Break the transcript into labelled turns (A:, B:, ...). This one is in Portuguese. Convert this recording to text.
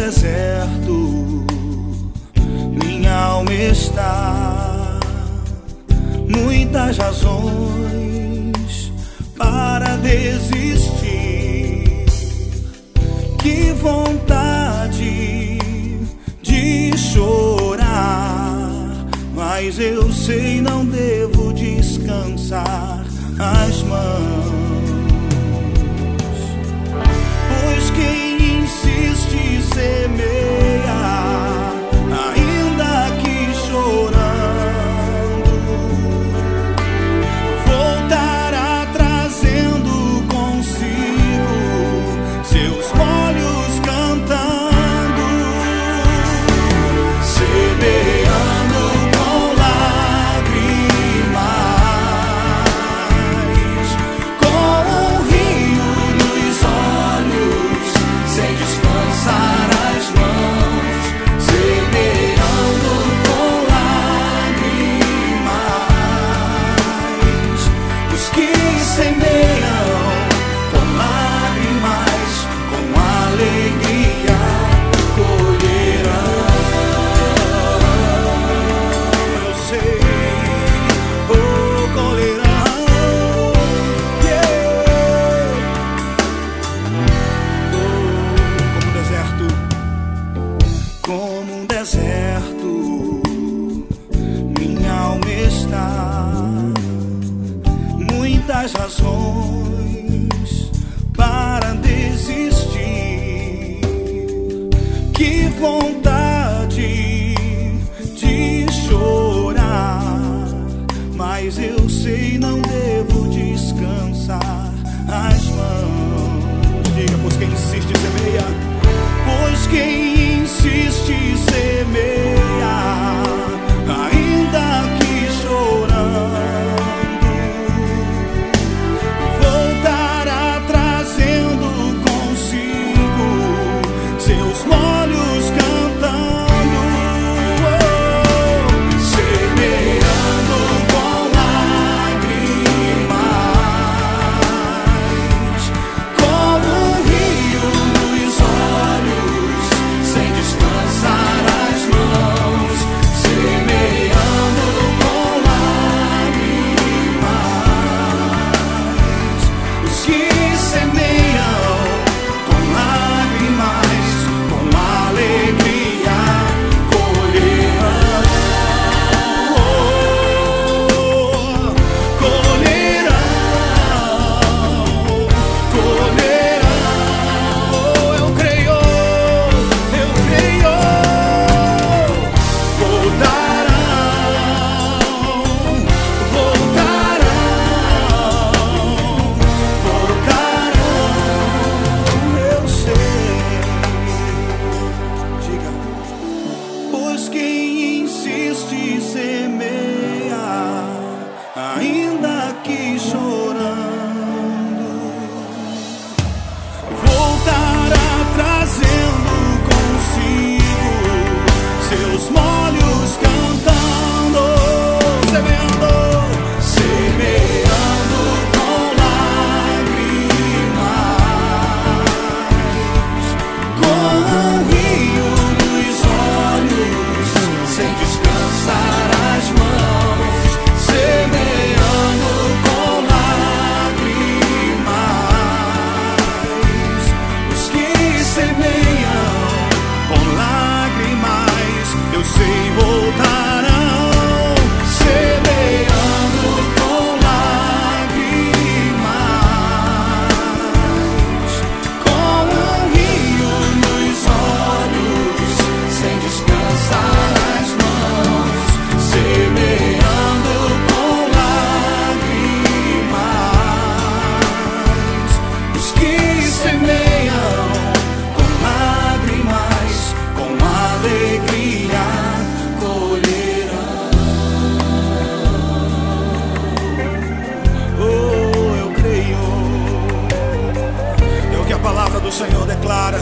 A: deserto, minha alma está. Muitas razões para desistir. Que vontade de chorar, mas eu sei, não devo descansar as mãos. Pois quem insiste semeia, ainda que chorando, voltará trazendo consigo seus molhos cantando, semeando com lágrimas, com um rio nos olhos, sem descansar as mãos, semeando com lágrimas. Os que semeiam com lágrimas, com alegria colherão. Eu sei, colherão. Como um deserto, minha alma está. Muitas razões para desistir. Que vontade de chorar, mas eu sei, não devo descansar as mãos. Diga, pois quem insiste semeia. Pois quem insiste semeia, ainda que chorando, voltará trazendo consigo seus molhos cantando, semeando com lágrimas, como um rio nos olhos, sem descansar as mãos, semeando com lágrimas. Os que semeiam com lágrimas, com alegria colherão. Colherão. Eu creio. Voltarão, eu sei. Diga, pois quem insiste semeia, ainda que chorando, voltará trazendo consigo seus molhos cantando, semeando com lágrimas, com um rio nos olhos, sem descansar as mãos, semeando com lágrimas. Os que semeiam com lágrimas, eu sei, voltarão, semeando com lágrimas, com um rio nos olhos, sem descansar as mãos, semeando com lágrimas. Os que semeiam com lágrimas, com alegria colherão. Oh, eu creio. É o que a palavra do Senhor declara.